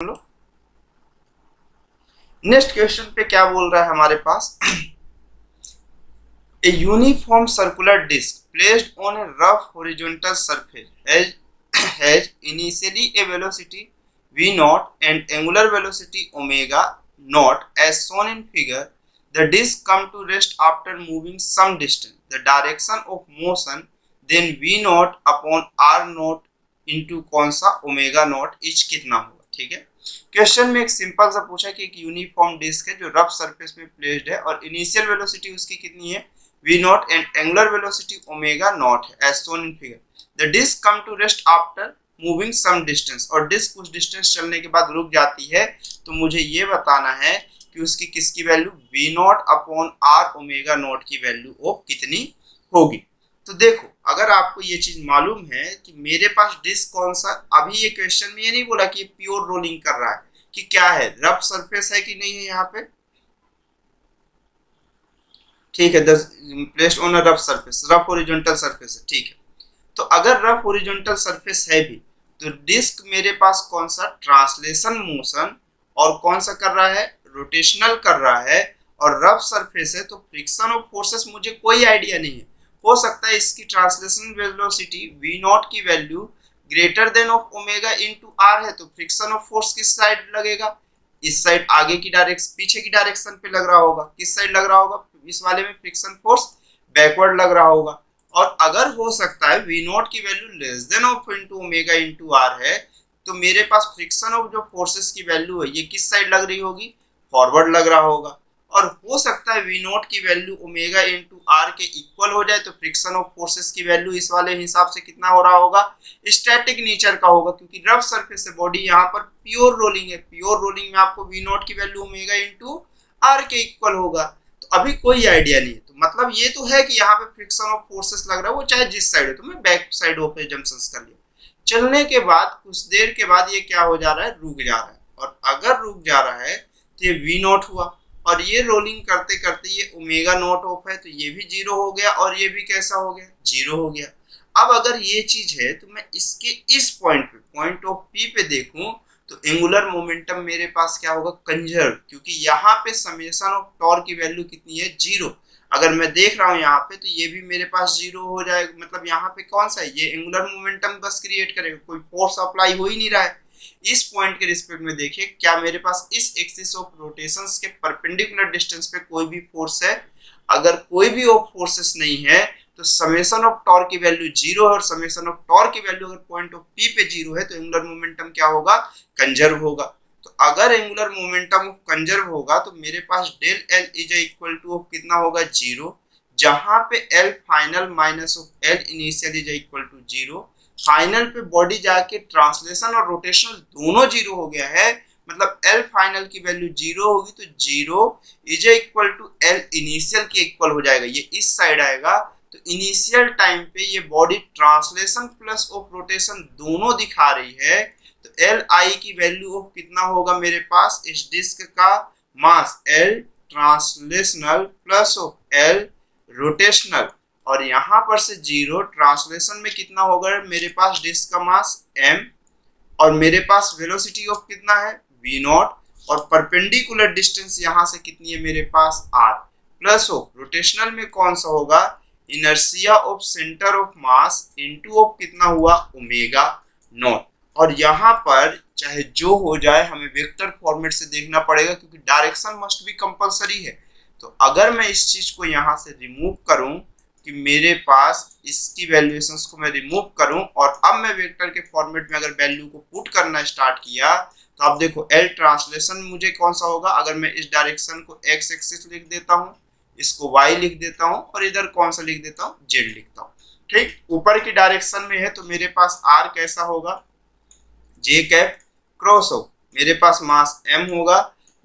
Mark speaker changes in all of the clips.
Speaker 1: लो। Next question पे क्या बोल रहा है हमारे पास। A uniform circular disc placed on a rough horizontal surface has initially a velocity v naught and angular velocity omega naught as shown in figure. The disc come to rest after moving some distance. The direction of motion then v naught upon r naught into कौन सा omega naught etch कितना होगा। ठीक है, question में एक simple सा पूछा कि एक यूनिफॉर्म डिस्क है जो रफ सरफेस में प्लेस्ड है और इनिशियल वेलोसिटी उसकी कितनी है v naught and angular velocity omega naught है as shown in figure. The disc come to rest after moving some distance और डिस्क कुछ डिस्टेंस चलने के बाद रुक जाती है। तो मुझे ये बताना है कि उसकी किसकी value v naught upon r omega naught की वैल्यू ऑफ कितनी होगी। तो देखो, अगर आपको ये चीज मालूम है कि मेरे पास डिस्क कौन सा, अभी ये क्वेश्चन में ये नहीं बोला कि ये प्योर रोलिंग कर रहा है कि क्या है, रफ सरफेस है कि नहीं है यहाँ पे। ठीक है, placed on a rough surface, rough horizontal surface है। ठीक है, तो अगर रफ हॉरिजॉन्टल सरफेस है भी तो डिस्क मेरे पास कौन सा ट्रांसलेशन मोशन और कौन सा कर रहा है, रोटेशनल कर रहा है और रफ सरफेस है। तो फ्रिक्शन ऑफ फोर्सेस मुझे कोई आइडिया नहीं है। हो सकता है इसकी ट्रांसलेशन वेलोसिटी v नॉट की value greater than of omega into r है, तो फ्रिक्शन ऑफ फोर्स किस साइड लगेगा, इस साइड आगे की डायरेक्शन, पीछे की डायरेक्शन पे लग रहा होगा। किस साइड लग रहा होगा, इस वाले में फ्रिक्शन फोर्स बैकवर्ड लग रहा होगा। और अगर हो सकता है v नॉट की value less than of into omega into r है, तो मेरे पास फ्रिक्शन ऑफ जो फोर्सेस की वैल्यू है ये किस साइड लग रही होगी, फॉरवर्ड लग रहा होगा। और हो सकता है v नॉट की वैल्यू ओमेगा इनटू r के इक्वल हो जाए, तो फ्रिक्शन ऑफ फोर्सेस की वैल्यू इस वाले हिसाब से कितना हो रहा होगा, स्टैटिक नेचर का होगा, क्योंकि रफ सरफेस है बॉडी, यहाँ पर प्योर रोलिंग है। प्योर रोलिंग में आपको v नॉट की वैल्यू ओमेगा इनटू r के इक्वल होगा। तो अभी कोई आइडिया नहीं है, तो मतलब ये तो है कि यहाँ पे फ्रिक्शन ऑफ फोर्सेस लग रहा है, वो चाहे जिस साइड हो। तो मैं बैक साइड ऑफ एजम्पशंस कर लिया। चलने के बाद कुछ देर के बाद ये क्या हो जा रहा है, रुक जा रहा है। और अगर रुक जा रहा है तो ये v नॉट हुआ, और ये रोलिंग करते करते ये ओमेगा नॉट ऑफ है, तो ये भी जीरो हो गया और ये भी कैसा हो गया, जीरो हो गया। अब अगर ये चीज है तो मैं इसके इस पॉइंट पे, पॉइंट ऑफ पी पे देखूं तो एंगुलर मोमेंटम मेरे पास क्या होगा, कंजर्व, क्योंकि यहाँ पे समेशन ऑफ टॉर्क की वैल्यू कितनी है, जीरो। अगर मैं देख रहा हूँ यहाँ पे तो ये भी मेरे पास जीरो हो जाएगा। मतलब यहाँ पे कौन सा है, ये एंगुलर मोमेंटम बस क्रिएट करेगा, कोई फोर्स अप्लाई हो ही नहीं रहा है। इस पॉइंट के रिस्पेक्ट में देखिए, क्या मेरे पास इस एक्सिस ऑफ रोटेशंस के परपेंडिकुलर डिस्टेंस पे कोई भी फोर्स है। अगर कोई भी ऑफ फोर्सेस नहीं है तो समेशन ऑफ टॉर्क की वैल्यू जीरो है, और समेशन ऑफ टॉर्क की वैल्यू अगर पॉइंट ऑफ पी पे जीरो है तो एंगुलर मोमेंटम क्या होगा, कंजर्व होगा। तो अगर एंगुलर मोमेंटम कंजर्व होगा तो मेरे पास del L is equal to of कितना होगा, जीरो, जहां पे L final minus of L initial is equal to zero. Final पे बॉडी जाके ट्रांसलेशन और रोटेशन दोनों जीरो हो गया है। मतलब एल फाइनल की वैल्यू जीरो होगी तो zero is equal to L initial के इक्वल हो जाएगा। ये इस साइड आएगा तो इनिशियल टाइम पे ये body translation plus of rotation दोनों दिखा रही है। तो एल आई की वैल्यू ऑफ कितना होगा मेरे पास, इस डिस्क का mass L translational plus of L rotational, और यहाँ पर से जीरो, ट्रांसलेशन में कितना होगा मेरे पास डिस्क का मास m, और मेरे पास वेलोसिटी ऑफ कितना है v नॉट, और परपेंडिकुलर डिस्टेंस यहाँ से कितनी है मेरे पास r, प्लस ऑफ रोटेशनल में कौन सा होगा, inertia of centre of mass into of कितना हुआ, ओमेगा नॉट। और यहाँ पर चाहे जो हो जाए हमें वेक्टर फॉर्मेट से देखना पड़ेगा, क्योंकि डायरेक्शन मस्ट भी कंपलसरी है। तो अगर मैं इस चीज को यहाँ से रिमूव करूं कि मेरे पास इसकी वैल्यूएशंस को मैं रिमूव करूं और अब मैं वेक्टर के फॉर्मेट में अगर वैल्यू को पुट करना स्टार्ट किया, तो अब देखो एल ट्रांसलेशन मुझे कौन सा होगा, अगर मैं इस डायरेक्शन को एक्स एक्सिस लिख देता हूं, इसको वाई लिख देता हूं, और इधर कौन सा लिख देता हूं, जेड लिखता हूं। ठीक, ऊपर की डायरेक्शन में है तो मेरे पास आर कैसा होगा, जे कैप क्रॉस हो, मेरे पास मास एम होगा,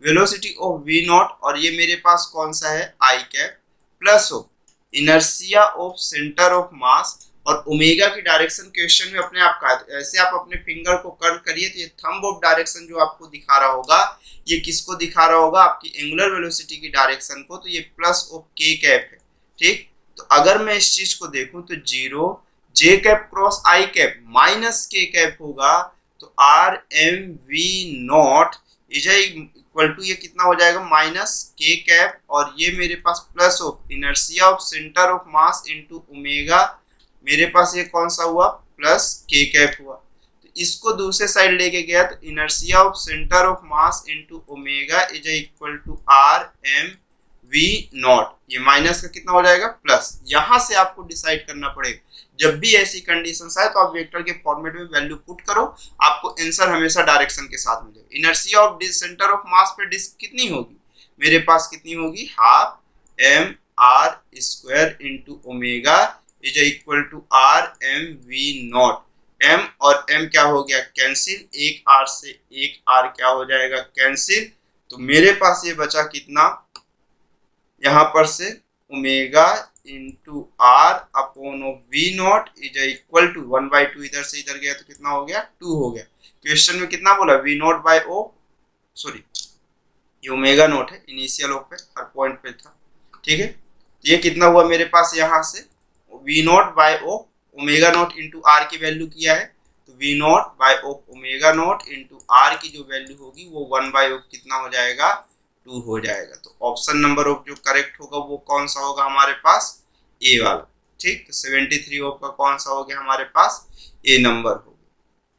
Speaker 1: वेलोसिटी ऑफ वी नॉट, और ये मेरे पास कौन सा है, I cap, plus of inertia of centre of mass, और ओमेगा की डायरेक्शन क्वेश्चन में अपने आप का, ऐसे आप अपने फिंगर को कर्व करिए तो ये थंब ऑफ डायरेक्शन जो आपको दिखा रहा होगा, ये किसको दिखा रहा होगा, आपकी एंगुलर वेलोसिटी की डायरेक्शन को। तो ये प्लस ऑफ के कैप है। ठीक, तो अगर मैं इस चीज को देखूं तो zero, J cap cross I cap minus K cap होगा, तो R M V not is equal to ये कितना हो जाएगा माइनस के कैप, और ये मेरे पास plus of inertia of centre of mass into omega, मेरे पास ये कौन सा हुआ प्लस के कैप हुआ। तो इसको दूसरे साइड लेके गया तो inertia of centre of mass into omega is equal to R M V not, ये माइनस का कितना हो जाएगा प्लस। यहां से आपको डिसाइड करना पड़ेगा, जब भी ऐसी कंडीशन आए तो आप वेक्टर के फॉर्मेट में वैल्यू पुट करो, आपको आंसर हमेशा डायरेक्शन के साथ मिलेगा। Inertia of centre of mass पे डिस्क कितनी होगी, मेरे पास कितनी होगी half M R square into omega is equal to R M V not. M और एम क्या हो गया कैंसिल, एक आर से एक आर क्या हो जाएगा कैंसिल, तो मेरे पास ये बचा कितना यहाँ पर से omega into R upon of V not is equal to 1/2, इधर से इधर गया तो कितना हो गया 2 हो गया। क्वेश्चन में कितना बोला V not by O, sorry ये ओमेगा नॉट है, इनिशियल ऑफ पे हर पॉइंट पे था, ठीक है। ये कितना हुआ मेरे पास यहाँ से V not by O omega not into R की वैल्यू किया है, तो V not by O omega not into R की जो वैल्यू होगी वो 1/o कितना हो जाएगा 2 हो जाएगा। तो ऑप्शन नंबर ऑफ जो करेक्ट होगा वो कौन सा होगा हमारे पास ए वाला, ठीक। तो 73 ऑफ का कौन सा हो गया हमारे पास ए नंबर हो गया,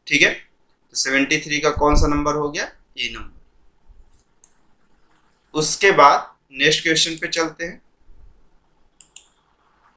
Speaker 1: ठीक है। तो 73 का कौन सा नंबर हो गया ए नंबर। उसके बाद नेक्स्ट क्वेश्चन पे चलते हैं।